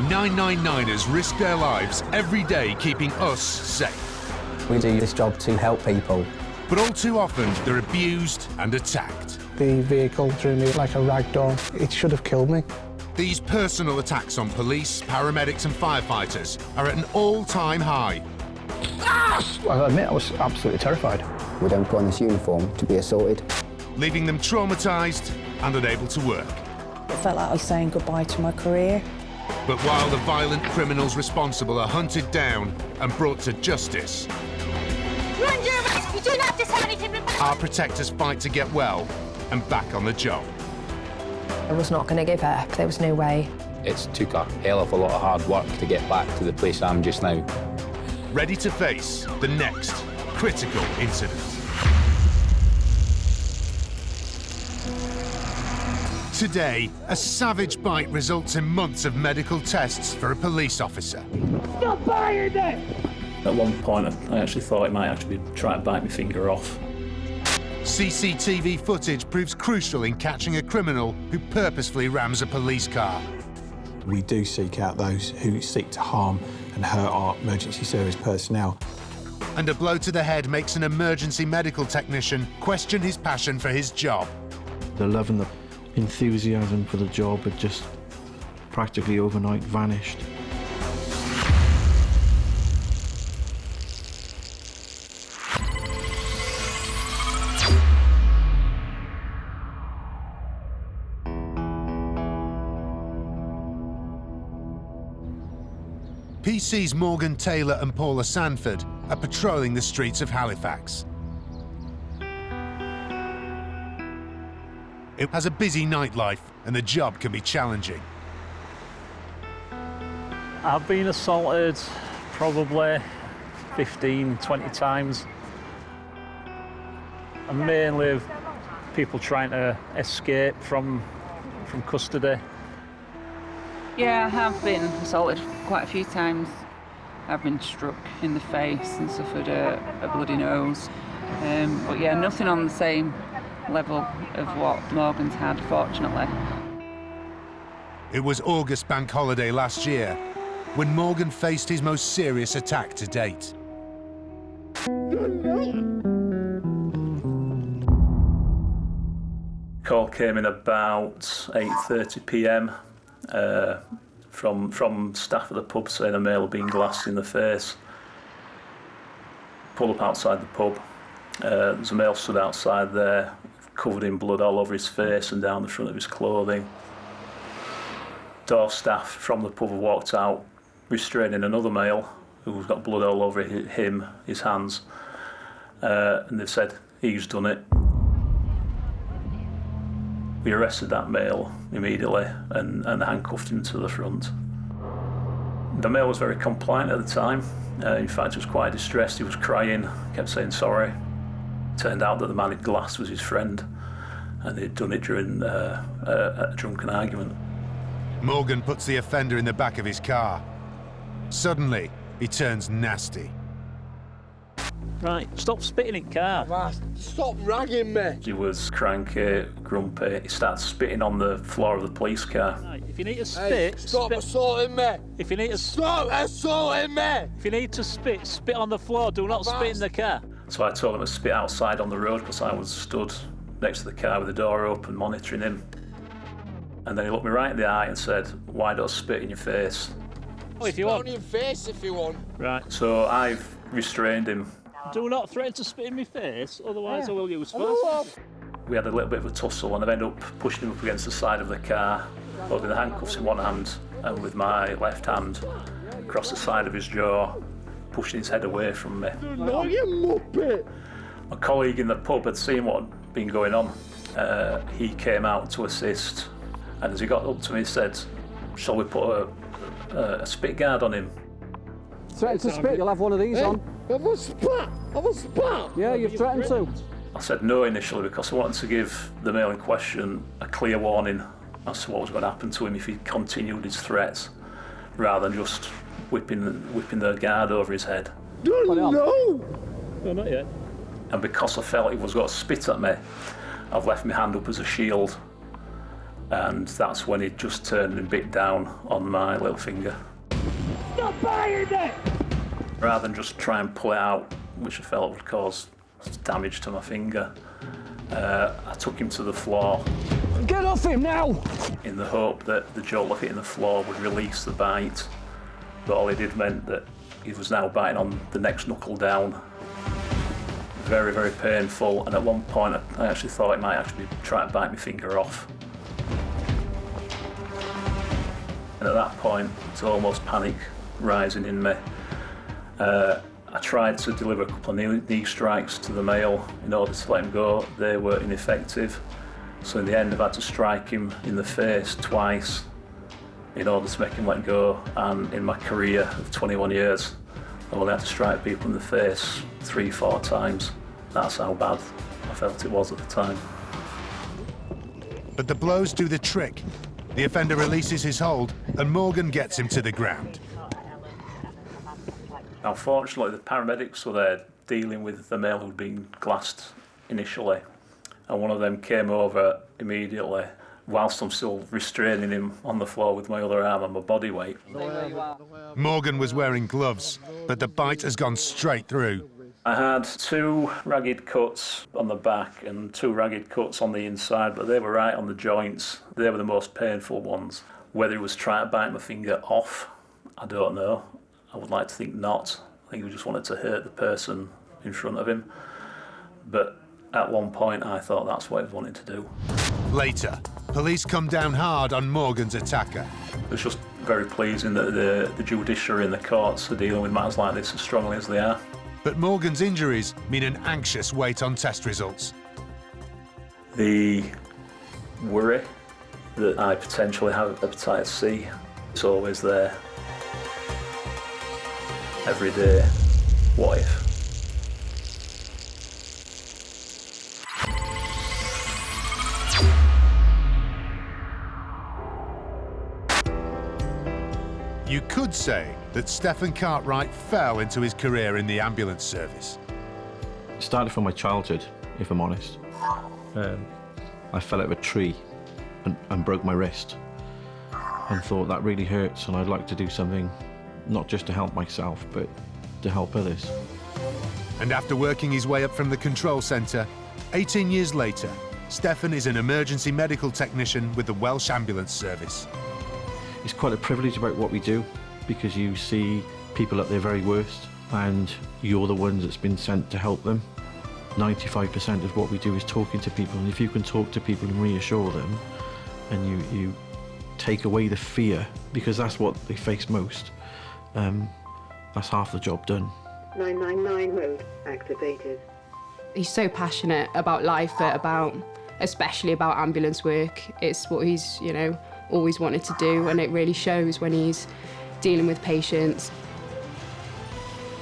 999ers risk their lives every day keeping us safe. We do this job to help people. But all too often, they're abused and attacked. The vehicle threw me like a rag doll. It should have killed me. These personal attacks on police, paramedics and firefighters are at an all-time high. I'll admit I was absolutely terrified. We don't put on this uniform to be assaulted. Leaving them traumatised and unable to work. It felt like I was saying goodbye to my career. But while the violent criminals responsible are hunted down and brought to justice, You're under arrest. You don't have to tell anything about. our protectors fight to get well and back on the job. I was not going to give up. There was no way. It's took a hell of a lot of hard work to get back to the place I'm just now. Ready to face the next critical incident. Today, a savage bite results in months of medical tests for a police officer. Stop biting it! At one point, I actually thought it might actually be trying to bite my finger off. CCTV footage proves crucial in catching a criminal who purposefully rams a police car. We do seek out those who seek to harm and hurt our emergency service personnel. And a blow to the head makes an emergency medical technician question his passion for his job. The love and the enthusiasm for the job had just practically overnight vanished. PC's Morgan Taylor and Paula Sanford are patrolling the streets of Halifax. It has a busy nightlife and the job can be challenging. I've been assaulted probably 15, 20 times. And mainly people trying to escape from custody. Yeah, I have been assaulted quite a few times. I've been struck in the face and suffered a bloody nose. But yeah, nothing on the same level of what Morgan's had, fortunately. It was August bank holiday last year when Morgan faced his most serious attack to date. Call came in about 8:30 p.m. From staff at the pub saying a male had been glassed in the face. Pull up outside the pub. There's a male stood outside there, covered in blood all over his face and down the front of his clothing. Door staff from the pub have walked out, restraining another male who's got blood all over him, his hands, and they've said he's done it. We arrested that male immediately and handcuffed him to the front. The male was very compliant at the time. In fact, he was quite distressed. He was crying, kept saying sorry. Turned out that the man he'd glassed was his friend, and he'd done it during a drunken argument. Morgan puts the offender in the back of his car. Suddenly, he turns nasty. Right, stop spitting in car. Stop ragging me. He was cranky, grumpy. He started spitting on the floor of the police car. Right, if you need to spit, Hey, stop assaulting me. If you need to Stop assaulting me. If you need to spit on the floor. Do not spit in the car. So I told him to spit outside on the road because I was stood next to the car with the door open, monitoring him. And then he looked me right in the eye and said, "Why don't I spit in your face?" Oh, if you want. Spit on your face if you want. Right. So I've restrained him. Do not threaten to spit in my face, otherwise I will use force. We had a little bit of a tussle and I ended up pushing him up against the side of the car, holding the handcuffs in one hand and with my left hand across the side of his jaw, pushing his head away from me. No, you muppet! My colleague in the pub had seen what had been going on. He came out to assist, and as he got up to me, he said, "Shall we put a spit guard on him?" Threatened to spit, you'll have one of these on. Have a spat! Have a spat! Yeah, you've threatened to. I said no initially because I wanted to give the male in question a clear warning as to what was going to happen to him if he continued his threats, rather than just whipping the guard over his head. No! No, not yet. And because I felt he was going to spit at me, I've left my hand up as a shield. and that's when he just turned and bit down on my little finger. Stop biting it! Rather than just try and pull it out, which I felt would cause damage to my finger, I took him to the floor. Get off him now! In the hope that the jolt of hitting the floor would release the bite, but all it did meant that he was now biting on the next knuckle down. Very, very painful, and at one point I actually thought it might actually be trying to bite my finger off. And at that point, it's almost panic rising in me. I tried to deliver a couple of knee strikes to the male in order to let him go. They were ineffective. So in the end, I've had to strike him in the face twice in order to make him let go. And in my career of 21 years, I've only had to strike people in the face 3-4 times. That's how bad I felt it was at the time. But the blows do the trick. The offender releases his hold, and Morgan gets him to the ground. Unfortunately, the paramedics were there dealing with the male who'd been glassed initially, and one of them came over immediately whilst I'm still restraining him on the floor with my other arm and my body weight. Morgan was wearing gloves, but the bite has gone straight through. I had 2 ragged cuts on the back and 2 ragged cuts on the inside, but they were right on the joints. They were the most painful ones. Whether he was trying to bite my finger off, I don't know. I would like to think not. I think he just wanted to hurt the person in front of him. But at one point, I thought that's what he was wanting to do. Later, police come down hard on Morgan's attacker. It's just very pleasing that the judiciary and the courts are dealing with matters like this as strongly as they are. But Morgan's injuries mean an anxious wait on test results. The worry that I potentially have hepatitis C is always there. Every day, what if? You could say that Stefan Cartwright fell into his career in the ambulance service. It started from my childhood, if I'm honest. I fell out of a tree and broke my wrist and thought that really hurts and I'd like to do something not just to help myself, but to help others. And after working his way up from the control centre, 18 years later, Stefan is an emergency medical technician with the Welsh Ambulance Service. It's quite a privilege about what we do because you see people at their very worst and you're the ones that's been sent to help them. 95% of what we do is talking to people, and if you can talk to people and reassure them and you take away the fear, because that's what they face most, that's half the job done. 999 mode activated. He's so passionate about life, but especially about ambulance work. It's what he's, always wanted to do, and it really shows when he's dealing with patients.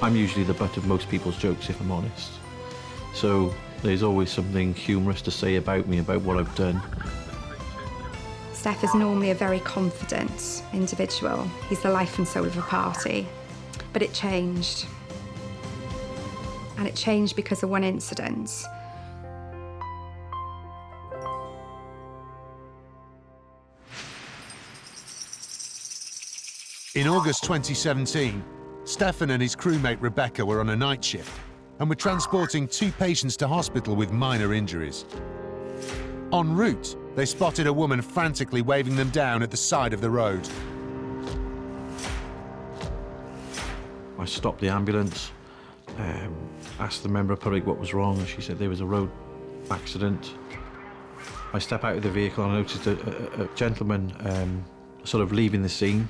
I'm usually the butt of most people's jokes, if I'm honest. So there's always something humorous to say about me, about what I've done. Steph is normally a very confident individual. He's the life and soul of a party. But it changed. And it changed because of one incident. In August 2017, Stefan and his crewmate Rebecca were on a night shift and were transporting 2 patients to hospital with minor injuries. En route, they spotted a woman frantically waving them down at the side of the road. I stopped the ambulance, asked the member of public what was wrong, and she said there was a road accident. I step out of the vehicle and I noticed a gentleman sort of leaving the scene.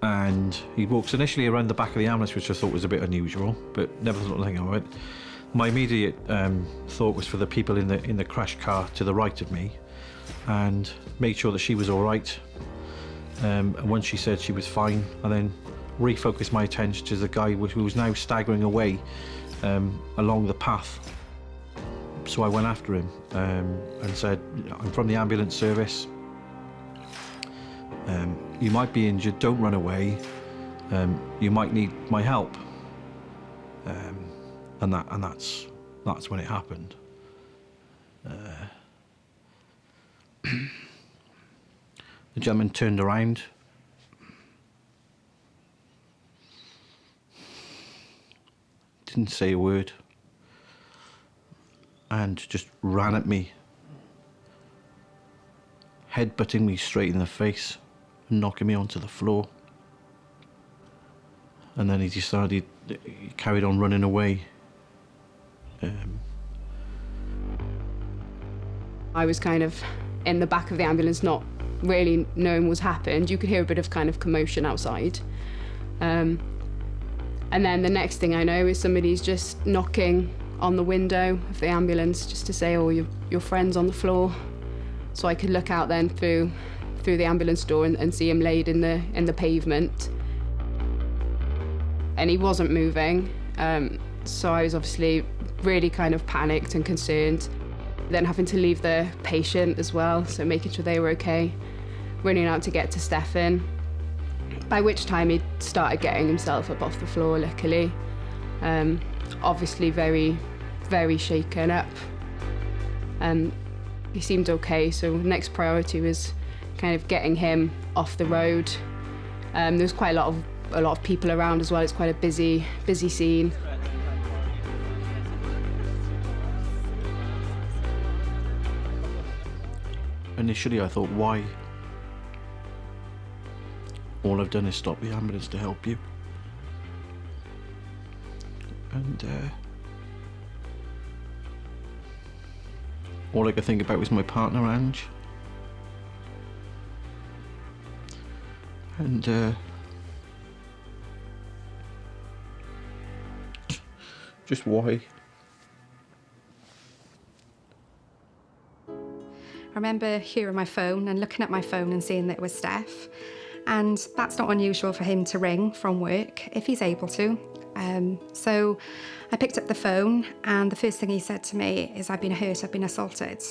And he walks initially around the back of the ambulance, which I thought was a bit unusual, but never thought anything of it. My immediate thought was for the people in the crash car to the right of me, and made sure that she was all right. And once she said she was fine, I then refocused my attention to the guy who was now staggering away along the path. So I went after him and said, "I'm from the ambulance service. You might be injured, don't run away. You might need my help." And that's when it happened. The gentleman turned around. Didn't say a word. And just ran at me, headbutting me straight in the face and knocking me onto the floor. And then he carried on running away. I was kind of in the back of the ambulance, not really knowing what's happened. You could hear a bit of kind of commotion outside. And then the next thing I know is somebody's just knocking on the window of the ambulance just to say, oh, your friend's on the floor. So I could look out then through the ambulance door and see him laid in the pavement. And he wasn't moving. So I was obviously really kind of panicked and concerned. Then having to leave the patient as well, so making sure they were okay. Running out to get to Stefan, by which time he'd started getting himself up off the floor, luckily. Obviously very, very shaken up. He seemed okay, so next priority was kind of getting him off the road. There was quite a lot of people around as well. It's quite a busy scene. Initially, I thought, why? All I've done is stop the ambulance to help you. And all I could think about was my partner, Ange. And just why? I remember hearing my phone and looking at my phone and seeing that it was Steph. And that's not unusual for him to ring from work if he's able to. So I picked up the phone and the first thing he said to me is, I've been hurt, I've been assaulted.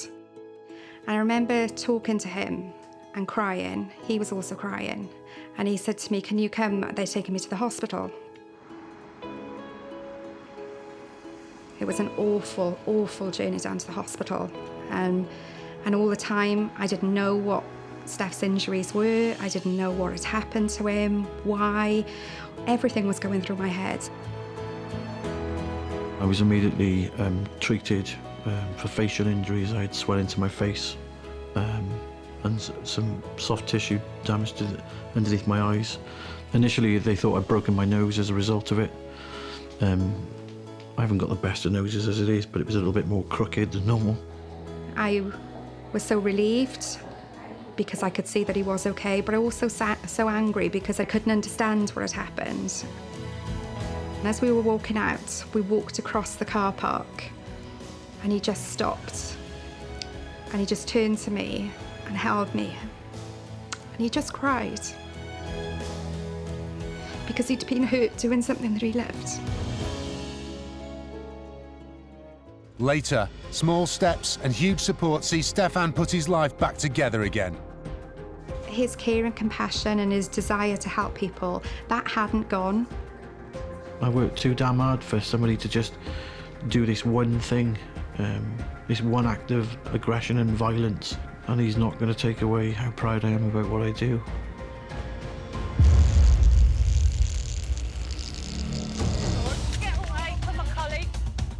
And I remember talking to him and crying. He was also crying. And he said to me, can you come? They're taking me to the hospital. It was an awful, awful journey down to the hospital. And all the time, I didn't know what Steph's injuries were. I didn't know what had happened to him, why. Everything was going through my head. I was immediately treated for facial injuries. I had swelling to my face and some soft tissue damage underneath my eyes. Initially, they thought I'd broken my nose as a result of it. I haven't got the best of noses as it is, but it was a little bit more crooked than normal. I was so relieved because I could see that he was okay, but I also sat so angry because I couldn't understand what had happened. And as we were walking out, we walked across the car park and he just stopped and he just turned to me and held me and he just cried because he'd been hurt doing something that he loved. Later, small steps and huge support see Stefan put his life back together again. His care and compassion and his desire to help people, that hadn't gone. I worked too damn hard for somebody to just do this one thing, this one act of aggression and violence, and he's not going to take away how proud I am about what I do.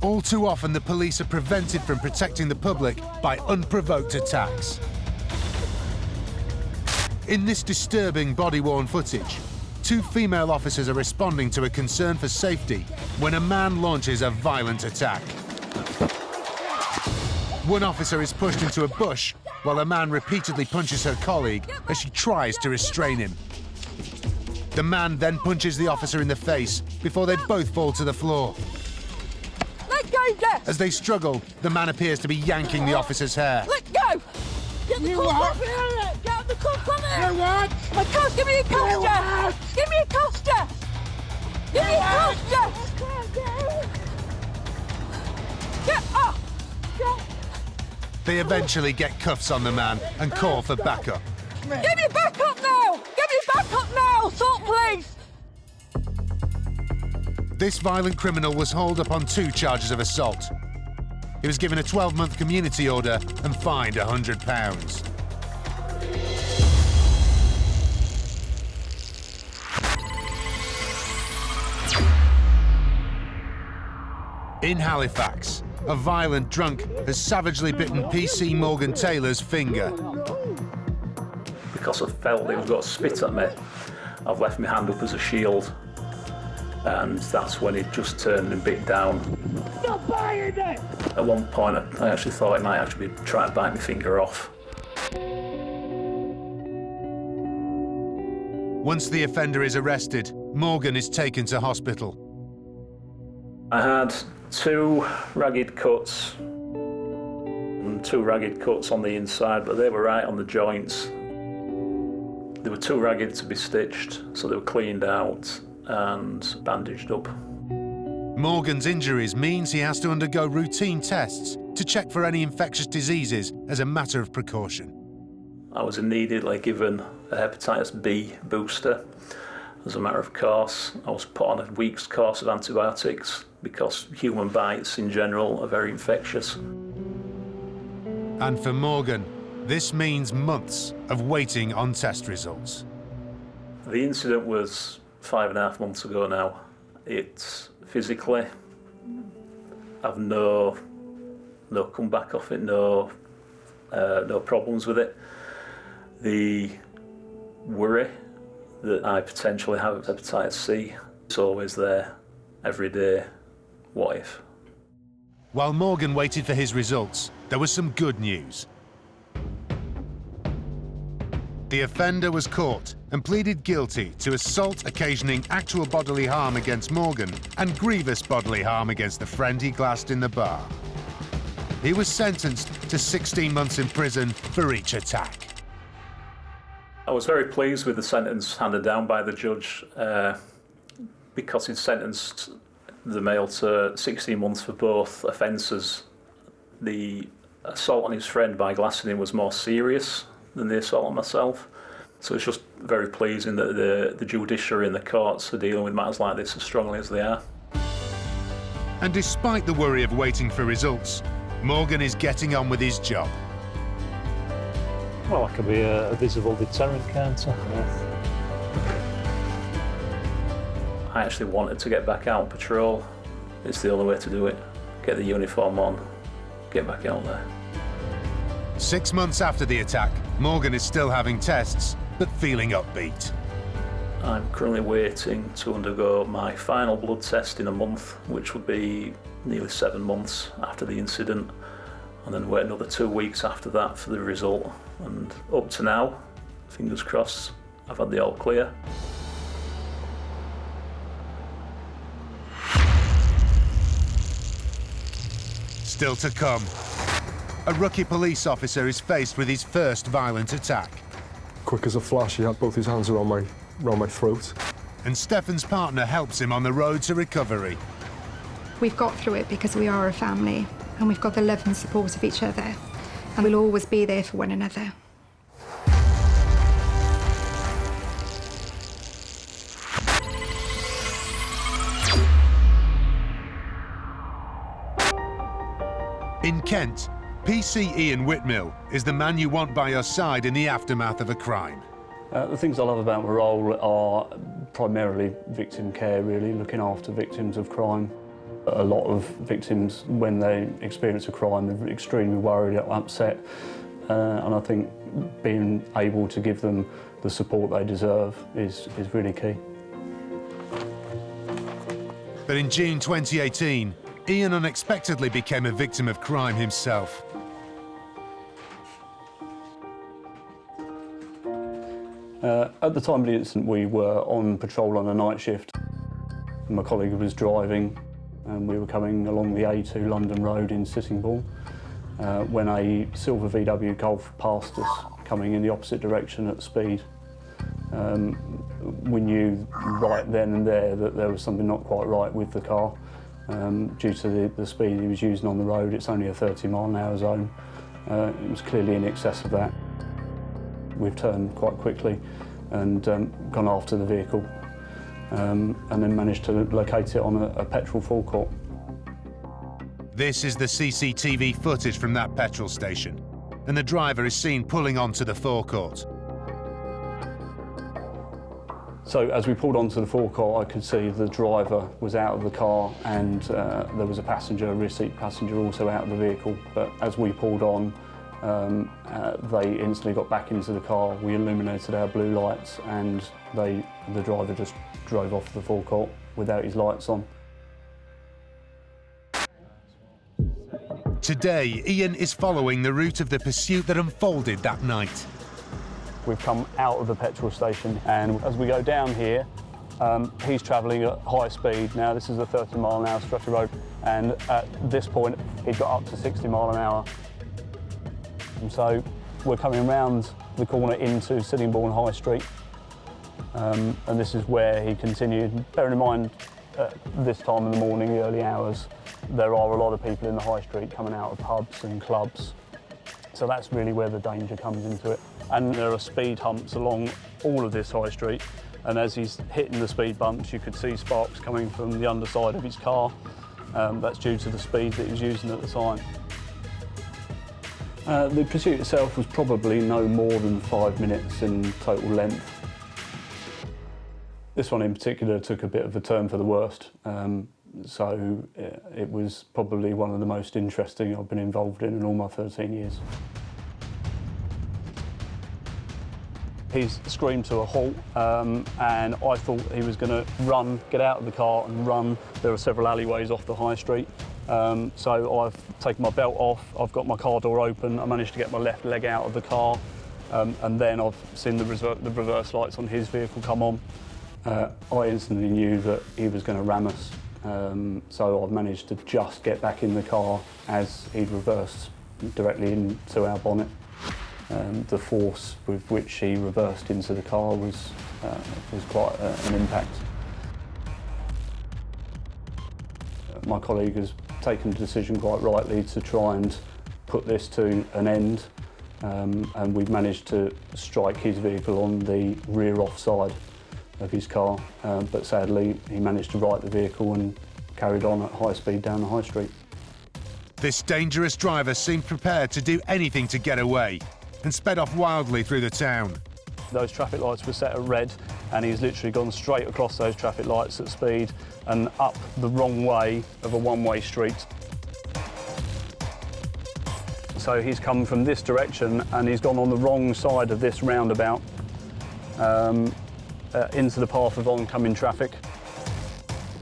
All too often, the police are prevented from protecting the public by unprovoked attacks. In this disturbing body-worn footage, two female officers are responding to a concern for safety when a man launches a violent attack. One officer is pushed into a bush while a man repeatedly punches her colleague as she tries to restrain him. The man then punches the officer in the face before they both fall to the floor. Let go, Jeff! As they struggle, the man appears to be yanking the officer's hair. Let go! Get the cuff off here! Get the cuff on it! You what? My cuff! Give me a cuff, Jeff! Give me a cuff, Jeff! Give me a cuff, Jeff! Get off! They eventually get cuffs on the man and call for backup. Give me backup now! Give me backup now! Assault, please! This violent criminal was hauled up on 2 charges of assault. He was given a 12-month community order and fined £100. In Halifax, a violent drunk has savagely bitten PC Morgan Taylor's finger. Because I felt he was going to spit at me, I've left my hand up as a shield. And that's when he just turned and bit down. Stop biting it! At one point, I actually thought he might actually be trying to bite my finger off. Once the offender is arrested, Morgan is taken to hospital. I had 2 ragged cuts, and 2 ragged cuts on the inside, but they were right on the joints. They were too ragged to be stitched, so they were cleaned out and bandaged up. Morgan's injuries means he has to undergo routine tests to check for any infectious diseases as a matter of precaution. I was immediately given a hepatitis B booster. As a matter of course, I was put on a week's course of antibiotics because human bites in general are very infectious. And for Morgan, this means months of waiting on test results. The incident was 5.5 months ago now. It's physically, I've no comeback off it, no problems with it. The worry that I potentially have hepatitis C is always there, every day. What if? While Morgan waited for his results, there was some good news. The offender was caught and pleaded guilty to assault occasioning actual bodily harm against Morgan and grievous bodily harm against the friend he glassed in the bar. He was sentenced to 16 months in prison for each attack. I was very pleased with the sentence handed down by the judge because he'd sentenced the male to 16 months for both offences. The assault on his friend by glassing him was more serious than the assault on myself. So it's just very pleasing that the judiciary and the courts are dealing with matters like this as strongly as they are. And despite the worry of waiting for results, Morgan is getting on with his job. Well, that could be a visible deterrent, can't it? I actually wanted to get back out on patrol. It's the only way to do it. Get the uniform on, get back out there. 6 months after the attack, Morgan is still having tests, but feeling upbeat. I'm currently waiting to undergo my final blood test in a month, which would be nearly 7 months after the incident, and then wait another 2 weeks after that for the result. And up to now, fingers crossed, I've had the all clear. Still to come. A rookie police officer is faced with his first violent attack. Quick as a flash, he had both his hands around my throat. And Stefan's partner helps him on the road to recovery. We've got through it because we are a family and we've got the love and support of each other. And we'll always be there for one another. In Kent, PC Ian Whitmill is the man you want by your side in the aftermath of a crime. The things I love about my role are primarily victim care, really, looking after victims of crime. A lot of victims, when they experience a crime, they're extremely worried, upset, and I think being able to give them the support they deserve is really key. But in June 2018, Ian unexpectedly became a victim of crime himself. At the time of the incident, we were on patrol on a night shift. My colleague was driving and we were coming along the A2 London Road in Sittingbourne when a silver VW Golf passed us, coming in the opposite direction at speed. We knew right then and there that there was something not quite right with the car. Due to the speed he was using on the road, it's only a 30-mile-an-hour zone. It was clearly in excess of that. We've turned quite quickly and gone after the vehicle and then managed to locate it on a petrol forecourt. This is the CCTV footage from that petrol station, and the driver is seen pulling onto the forecourt. So as we pulled onto the forecourt, I could see the driver was out of the car and there was a passenger, a rear seat passenger, also out of the vehicle. But as we pulled on, they instantly got back into the car. We illuminated our blue lights and the driver just drove off the forecourt without his lights on. Today, Ian is following the route of the pursuit that unfolded that night. We've come out of the petrol station, and as we go down here, he's travelling at high speed. Now, this is a 30-mile-an-hour stretch of road, and at this point, he'd got up to 60 mile an hour. And so we're coming round the corner into Sittingbourne High Street, and this is where he continued. Bearing in mind, this time in the morning, the early hours, there are a lot of people in the high street coming out of pubs and clubs. So that's really where the danger comes into it. And there are speed humps along all of this high street. And as he's hitting the speed bumps, you could see sparks coming from the underside of his car. That's due to the speed that he was using at the time. The pursuit itself was probably no more than 5 minutes in total length. This one in particular took a bit of a turn for the worst. So it was probably one of the most interesting I've been involved in all my 13 years. He's screamed to a halt, and I thought he was going to run, get out of the car and run. There are several alleyways off the high street. So I've taken my belt off, I've got my car door open, I managed to get my left leg out of the car, and then I've seen the reverse lights on his vehicle come on. I instantly knew that he was going to ram us. So I've managed to just get back in the car as he'd reversed directly into our bonnet. The force with which he reversed into the car was quite an impact. My colleague has taken the decision quite rightly to try and put this to an end, and we've managed to strike his vehicle on the rear offside of his car, but sadly he managed to right the vehicle and carried on at high speed down the high street. This dangerous driver seemed prepared to do anything to get away and sped off wildly through the town. Those traffic lights were set at red and he's literally gone straight across those traffic lights at speed and up the wrong way of a one-way street. So he's come from this direction and he's gone on the wrong side of this roundabout into the path of oncoming traffic.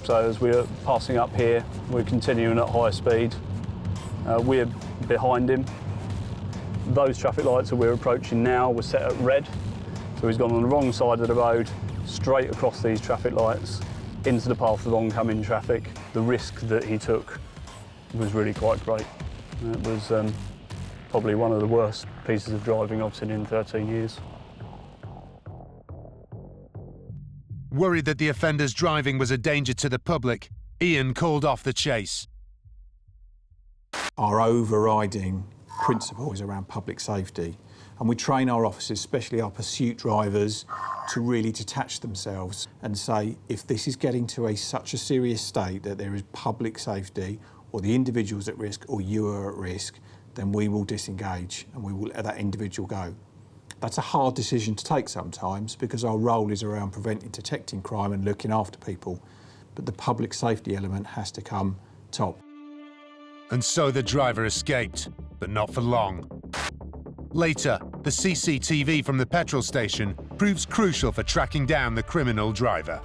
So as we're passing up here, we're continuing at high speed. We're behind him. Those traffic lights that we're approaching now were set at red. So he's gone on the wrong side of the road, straight across these traffic lights, into the path of oncoming traffic. The risk that he took was really quite great. It was probably one of the worst pieces of driving I've seen in 13 years. Worried that the offender's driving was a danger to the public, Ian called off the chase. Our overriding principle is around public safety, and we train our officers, especially our pursuit drivers, to really detach themselves and say, if this is getting to such a serious state that there is public safety or the individual's at risk or you are at risk, then we will disengage and we will let that individual go. That's a hard decision to take sometimes because our role is around preventing, detecting crime and looking after people, but the public safety element has to come top. And so the driver escaped, but not for long. Later, the CCTV from the petrol station proves crucial for tracking down the criminal driver.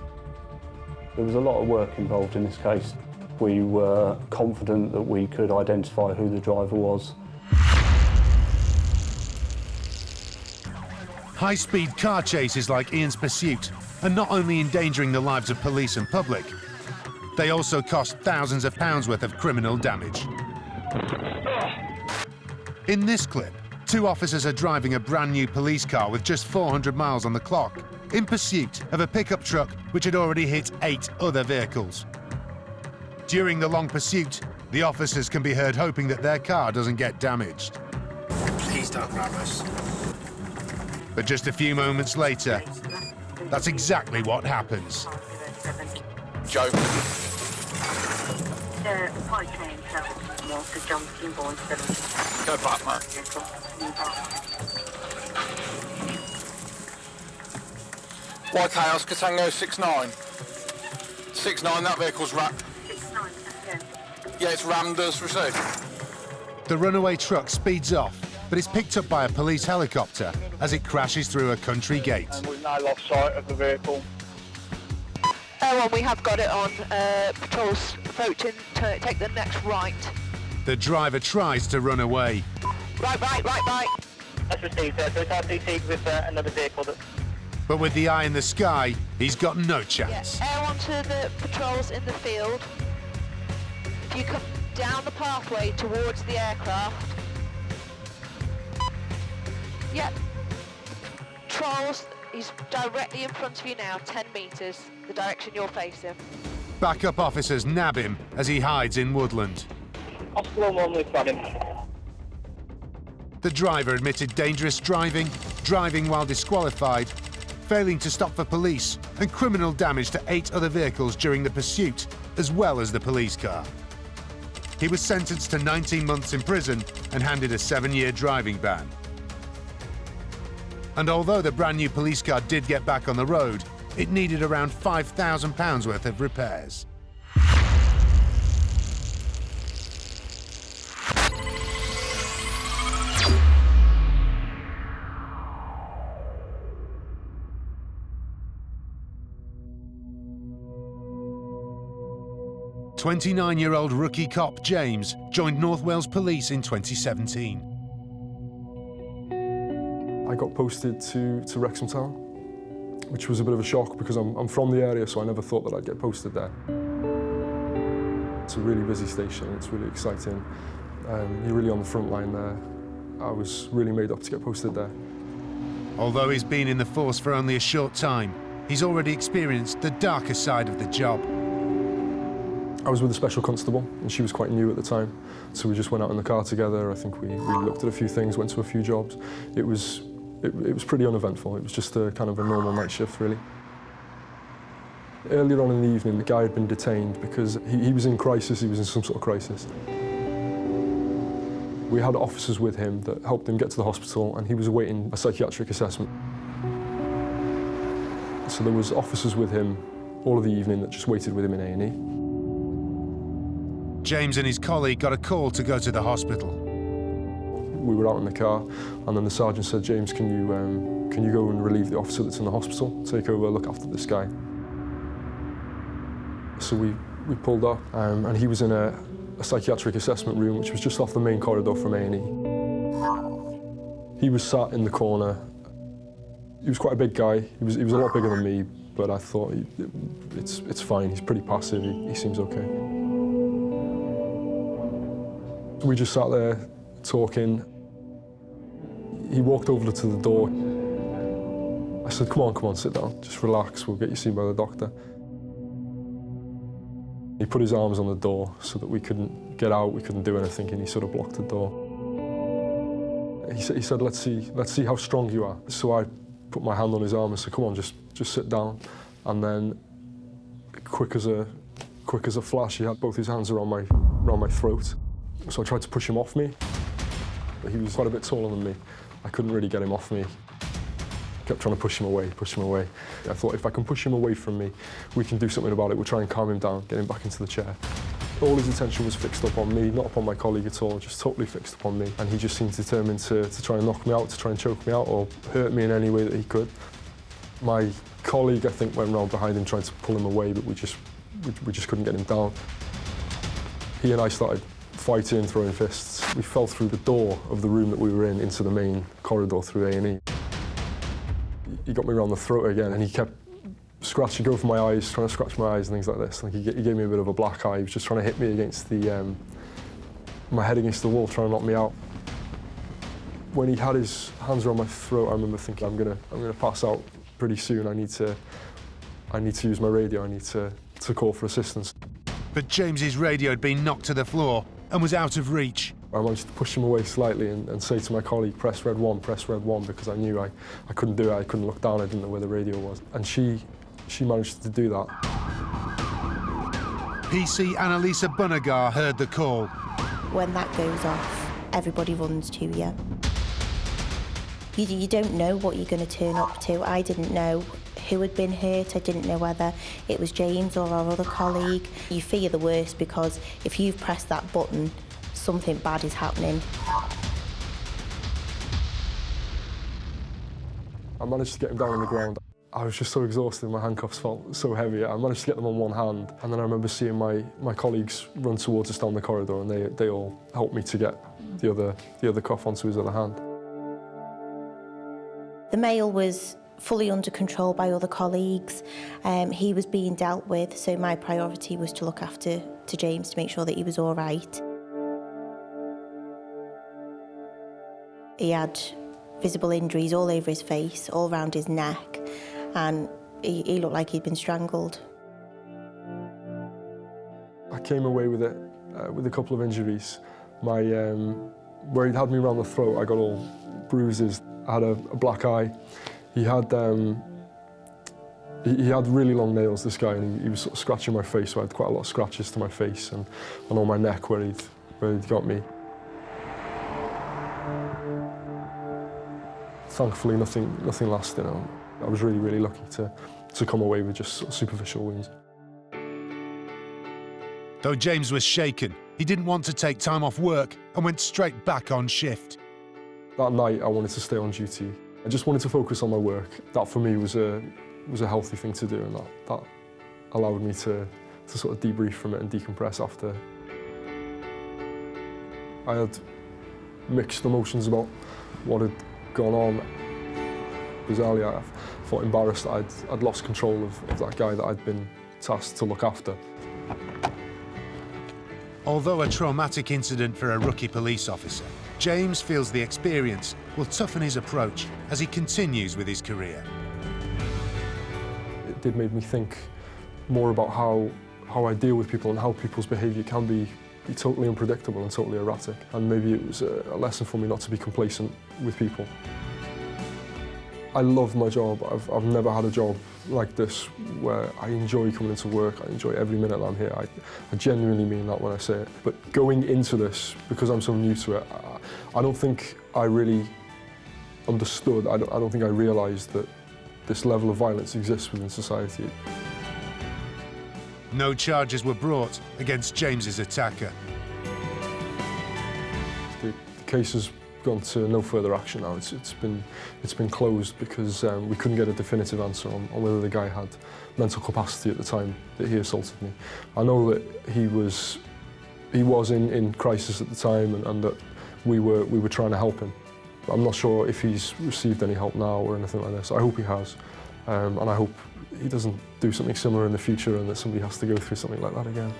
There was a lot of work involved in this case. We were confident that we could identify who the driver was. High-speed car chases like Ian's pursuit are not only endangering the lives of police and public, they also cost thousands of pounds worth of criminal damage. In this clip, 2 officers are driving a brand new police car with just 400 miles on the clock, in pursuit of a pickup truck which had already hit 8 other vehicles. During the long pursuit, the officers can be heard hoping that their car doesn't get damaged. Please don't grab us. But just a few moments later, that's exactly what happens. Joe. Go back, man. YK Oscar Tango 69. 69, that vehicle's rammed. Yeah, it's rammed us, received. The runaway truck speeds off, but is picked up by a police helicopter as it crashes through a country gate. And we've now lost sight of the vehicle. Well, we have got it on. Patrols approaching to take the next right. The driver tries to run away. Right. That's received, so it's RCT with another vehicle that... But with the eye in the sky, he's got no chance. Air onto the patrols in the field. If you come down the pathway towards the aircraft. Yep. Patrols, he's directly in front of you now, 10 metres, the direction you're facing. Backup officers nab him as he hides in woodland. Hospital 1, we've got him. The driver admitted dangerous driving, driving while disqualified, failing to stop for police, and criminal damage to 8 other vehicles during the pursuit, as well as the police car. He was sentenced to 19 months in prison and handed a 7-year driving ban. And although the brand new police car did get back on the road, it needed around £5,000 worth of repairs. "29-year-old rookie cop James joined North Wales Police in 2017. I got posted to Wrexham Town, which was a bit of a shock because I'm from the area, so I never thought that I'd get posted there. It's a really busy station, it's really exciting. You're really on the front line there. I was really made up to get posted there. Although he's been in the force for only a short time, he's already experienced the darker side of the job. I was with a special constable, and she was quite new at the time, so we just went out in the car together. I think we looked at a few things, went to a few jobs. It was pretty uneventful. It was just a kind of a normal night shift, really. Earlier on in the evening, the guy had been detained because he was in crisis, he was in some sort of crisis. We had officers with him that helped him get to the hospital, and he was awaiting a psychiatric assessment. So there was officers with him all of the evening that just waited with him in A&E. James and his colleague got a call to go to the hospital. We were out in the car, and then the sergeant said, "James, can you go and relieve the officer that's in the hospital? Take over, look after this guy." So we pulled up, and he was in a psychiatric assessment room, which was just off the main corridor from A&E. He was sat in the corner. He was quite a big guy. He was a lot bigger than me, but I thought it's fine. He's pretty passive. He seems okay. We just sat there talking. He walked over to the door. I said, come on, sit down. Just relax, we'll get you seen by the doctor. He put his arms on the door so that we couldn't get out, we couldn't do anything, and he sort of blocked the door. He said, let's see how strong you are. So I put my hand on his arm and said, come on, just sit down. And then, quick as a flash, he had both his hands around my throat. So I tried to push him off me. He was quite a bit taller than me. I couldn't really get him off me. Kept trying to push him away. I thought if I can push him away from me, we can do something about it. We'll try and calm him down, get him back into the chair. All his attention was fixed up on me, not upon my colleague at all, just totally fixed upon me. And he just seemed determined to try and knock me out, to try and choke me out or hurt me in any way that he could. My colleague, I think, went round behind him trying to pull him away, but we just couldn't get him down. He and I started fighting, throwing fists. We fell through the door of the room that we were in into the main corridor through A&E. He got me around the throat again, and he kept going for my eyes, trying to scratch my eyes and things like this. Like he gave me a bit of a black eye. He was just trying to hit me against my head against the wall, trying to knock me out. When he had his hands around my throat, I remember thinking, I'm gonna pass out pretty soon. I need to use my radio. I need to call for assistance. But James's radio had been knocked to the floor and was out of reach. I managed to push him away slightly and say to my colleague, press red 1, because I knew I couldn't do it. I couldn't look down, I didn't know where the radio was. And she managed to do that. PC Annalisa Bunagar heard the call. When that goes off, everybody runs to you. You don't know what you're going to turn up to. I didn't know who had been hurt. I didn't know whether it was James or our other colleague. You fear the worst because if you've pressed that button, something bad is happening. I managed to get him down on the ground. I was just so exhausted, my handcuffs felt so heavy. I managed to get them on one hand, and then I remember seeing my colleagues run towards us down the corridor, and they all helped me to get the other cuff onto his other hand. The male was fully under control by other colleagues. He was being dealt with, so my priority was to look after James to make sure that he was all right. He had visible injuries all over his face, all around his neck, and he looked like he'd been strangled. I came away with it with a couple of injuries. Where he'd had me around the throat, I got all bruises. I had a black eye. He had really long nails, this guy, and he was sort of scratching my face, so I had quite a lot of scratches to my face and on my neck where he'd got me. Thankfully, nothing lasted. I was really lucky to come away with just sort of superficial wounds. Though James was shaken, he didn't want to take time off work and went straight back on shift. That night, I wanted to stay on duty. I just wanted to focus on my work. That, for me, was a healthy thing to do, and that allowed me to sort of debrief from it and decompress after. I had mixed emotions about what had gone on. Bizarrely, I felt embarrassed that I'd lost control of that guy that I'd been tasked to look after. Although a traumatic incident for a rookie police officer, James feels the experience will toughen his approach as he continues with his career. It did make me think more about how I deal with people and how people's behaviour can be totally unpredictable and totally erratic. And maybe it was a lesson for me not to be complacent with people. I love my job. I've never had a job like this where I enjoy coming into work. I enjoy every minute that I'm here. I genuinely mean that when I say it. But going into this, because I'm so new to it, I don't think I really understood. I don't think I realised that this level of violence exists within society. No charges were brought against James's attacker. The case has gone to no further action now. It's been closed because we couldn't get a definitive answer on whether the guy had mental capacity at the time that he assaulted me. I know that he was in crisis at the time and that we were trying to help him. I'm not sure if he's received any help now or anything like this. I hope he has, and I hope he doesn't do something similar in the future and that somebody has to go through something like that again.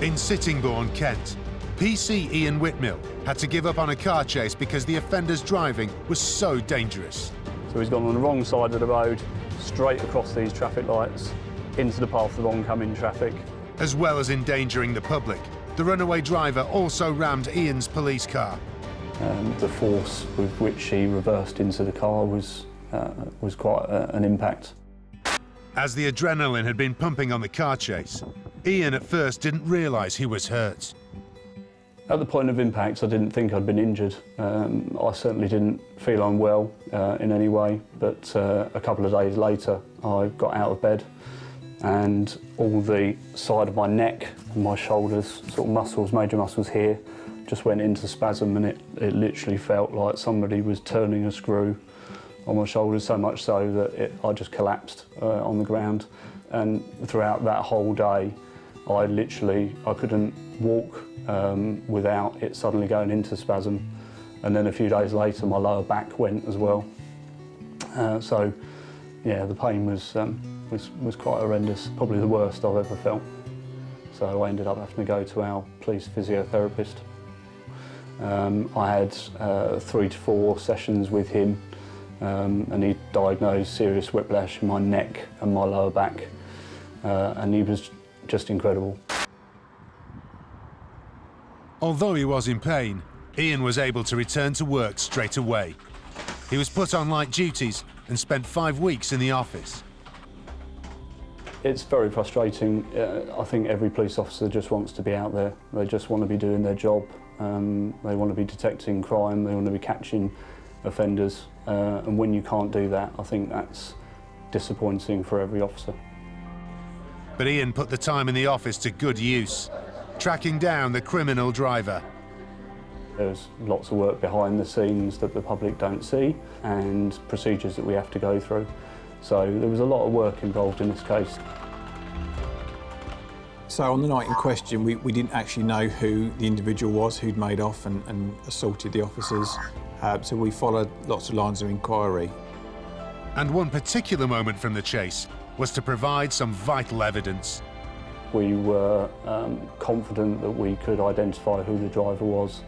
In Sittingbourne, Kent, PC Ian Whitmill had to give up on a car chase because the offender's driving was so dangerous. So he's gone on the wrong side of the road, straight across these traffic lights, into the path of oncoming traffic. As well as endangering the public, the runaway driver also rammed Ian's police car. The force with which he reversed into the car was quite an impact. As the adrenaline had been pumping on the car chase, Ian at first didn't realise he was hurt. At the point of impact, I didn't think I'd been injured. I certainly didn't feel unwell in any way, but a couple of days later, I got out of bed and all the side of my neck and my shoulders, sort of muscles, major muscles here, just went into spasm, and it literally felt like somebody was turning a screw on my shoulders, so much so that I just collapsed on the ground. And throughout that whole day, I couldn't walk without it suddenly going into spasm. And then a few days later, my lower back went as well. So, yeah, the pain was quite horrendous, probably the worst I've ever felt. So I ended up having to go to our police physiotherapist. I had 3 to 4 sessions with him, and he diagnosed serious whiplash in my neck and my lower back, and he was just incredible. Although he was in pain, Ian was able to return to work straight away. He was put on light duties and spent 5 weeks in the office. It's very frustrating. I think every police officer just wants to be out there. They just want to be doing their job. They want to be detecting crime, they want to be catching offenders. And when you can't do that, I think that's disappointing for every officer. But Ian put the time in the office to good use, tracking down the criminal driver. There's lots of work behind the scenes that the public don't see and procedures that we have to go through. So there was a lot of work involved in this case. So on the night in question, we didn't actually know who the individual was who'd made off and assaulted the officers. So we followed lots of lines of inquiry. And one particular moment from the chase was to provide some vital evidence. We were confident that we could identify who the driver was.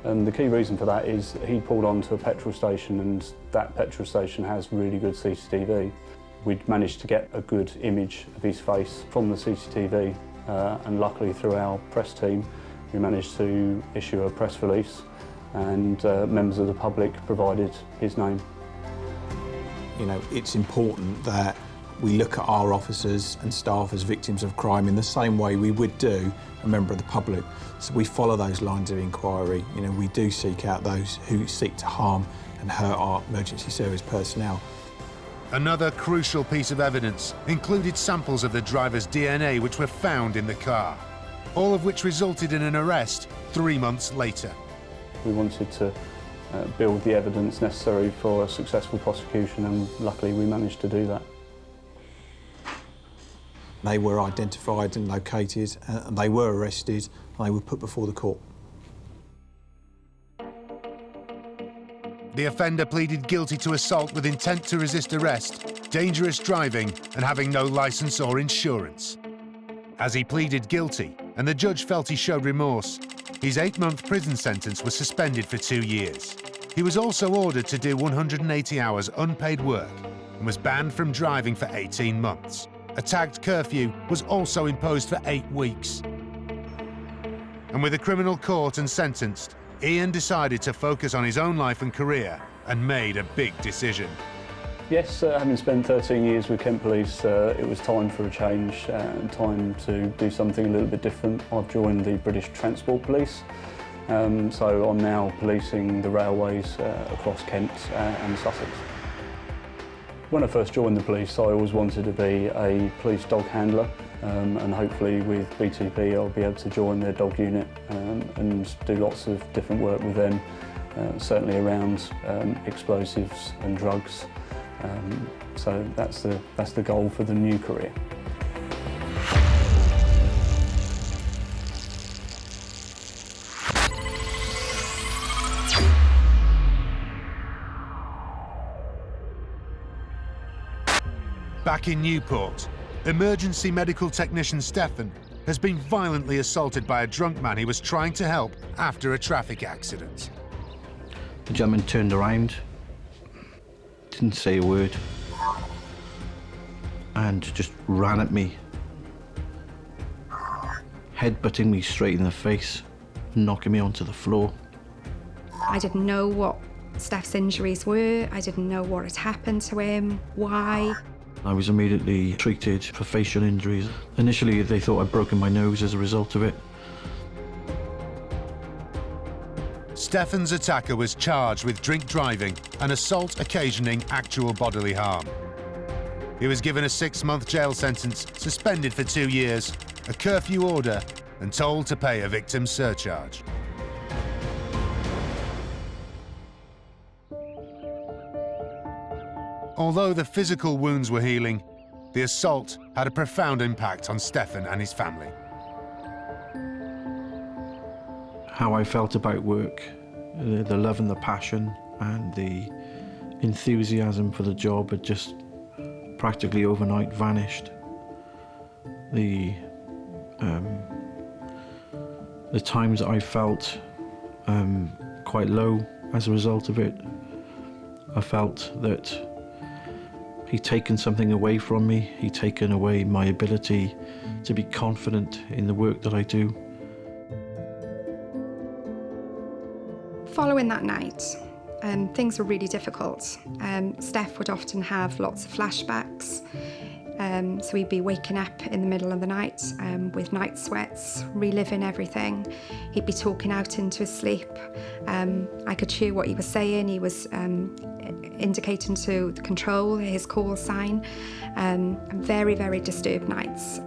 And the key reason for that is he pulled onto a petrol station, and that petrol station has really good CCTV. We'd managed to get a good image of his face from the CCTV, and luckily through our press team we managed to issue a press release, and members of the public provided his name. You know, it's important that we look at our officers and staff as victims of crime in the same way we would do a member of the public. So we follow those lines of inquiry. You know, we do seek out those who seek to harm and hurt our emergency service personnel. Another crucial piece of evidence included samples of the driver's DNA which were found in the car, all of which resulted in an arrest 3 months later. We wanted to build the evidence necessary for a successful prosecution, and luckily we managed to do that. They were identified and located, and they were arrested, and they were put before the court. The offender pleaded guilty to assault with intent to resist arrest, dangerous driving, and having no licence or insurance. As he pleaded guilty, and the judge felt he showed remorse, his 8-month prison sentence was suspended for 2 years. He was also ordered to do 180 hours unpaid work and was banned from driving for 18 months. A tagged curfew was also imposed for 8 weeks. And with a criminal caught and sentenced, Ian decided to focus on his own life and career and made a big decision. Yes, having spent 13 years with Kent Police, it was time for a change, time to do something a little bit different. I've joined the British Transport Police, so I'm now policing the railways across Kent and Sussex. When I first joined the police, I always wanted to be a police dog handler, and hopefully with BTP I'll be able to join their dog unit and do lots of different work with them, certainly around explosives and drugs. So that's the goal for the new career. Back in Newport, emergency medical technician Stefan has been violently assaulted by a drunk man he was trying to help after a traffic accident. The gentleman turned around, didn't say a word, and just ran at me, headbutting me straight in the face, knocking me onto the floor. I didn't know what Steph's injuries were. I didn't know what had happened to him, why. I was immediately treated for facial injuries. Initially, they thought I'd broken my nose as a result of it. Stefan's attacker was charged with drink driving and assault occasioning actual bodily harm. He was given a 6-month jail sentence, suspended for 2 years, a curfew order, and told to pay a victim surcharge. Although the physical wounds were healing, the assault had a profound impact on Stefan and his family. How I felt about work, the love and the passion and the enthusiasm for the job had just practically overnight vanished. The times that I felt quite low as a result of it, I felt that he'd taken something away from me. He'd taken away my ability to be confident in the work that I do. Following that night, things were really difficult. Steph would often have lots of flashbacks. So he'd be waking up in the middle of the night with night sweats, reliving everything. He'd be talking out into his sleep. I could hear what he was saying. He was indicating to the control, his call sign. Very, very disturbed nights.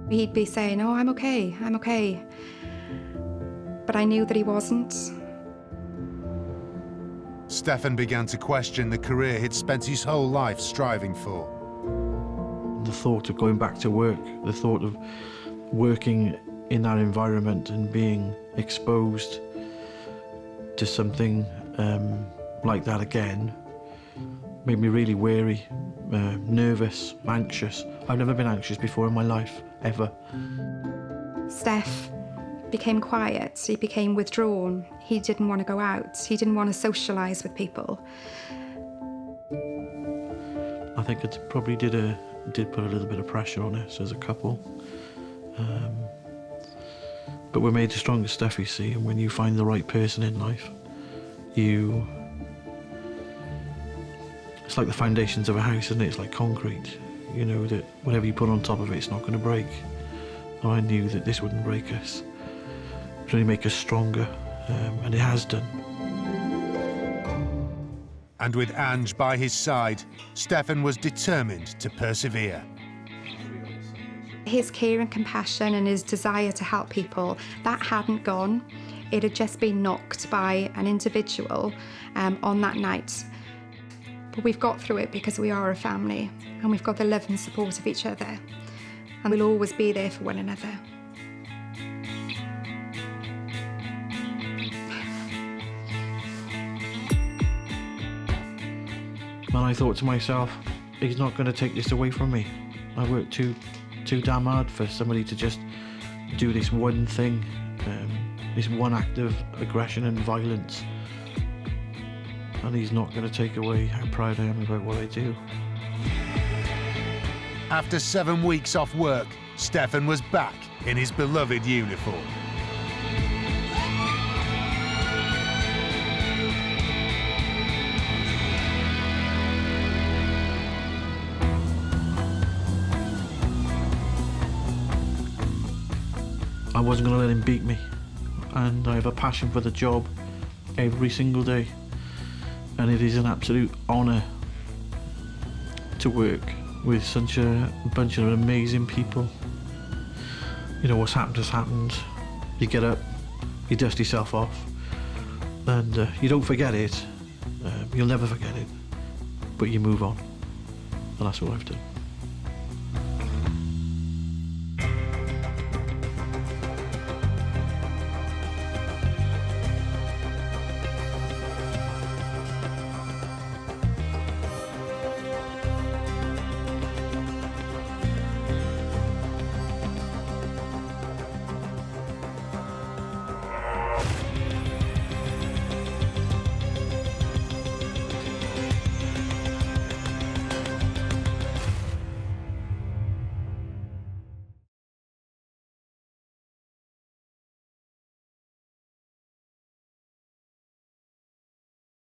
He'd be saying, "Oh, I'm okay, I'm okay." But I knew that he wasn't. Stefan began to question the career he'd spent his whole life striving for. The thought of going back to work, the thought of working in that environment and being exposed to something like that again made me really wary, nervous, anxious. I've never been anxious before in my life, ever. Steph became quiet, he became withdrawn. He didn't want to go out, he didn't want to socialise with people. I think it probably did put a little bit of pressure on us as a couple. But we're made stronger stuff, you see, and when you find the right person in life, it's like the foundations of a house, isn't it? It's like concrete. You know that whatever you put on top of it, it's not going to break. And I knew that this wouldn't break us. It would only make us stronger, and it has done. And with Ange by his side, Stefan was determined to persevere. His care and compassion and his desire to help people, that hadn't gone. It had just been knocked by an individual on that night. But we've got through it because we are a family and we've got the love and support of each other. And we'll always be there for one another. And I thought to myself, he's not going to take this away from me. I worked too damn hard for somebody to just do this one thing, this one act of aggression and violence. And he's not going to take away how proud I am about what I do. After 7 weeks off work, Stefan was back in his beloved uniform. I wasn't going to let him beat me, and I have a passion for the job every single day, and it is an absolute honour to work with such a bunch of amazing people. You know, what's happened has happened. You get up, you dust yourself off, and you don't forget it. You'll never forget it, but you move on, and that's what I've done.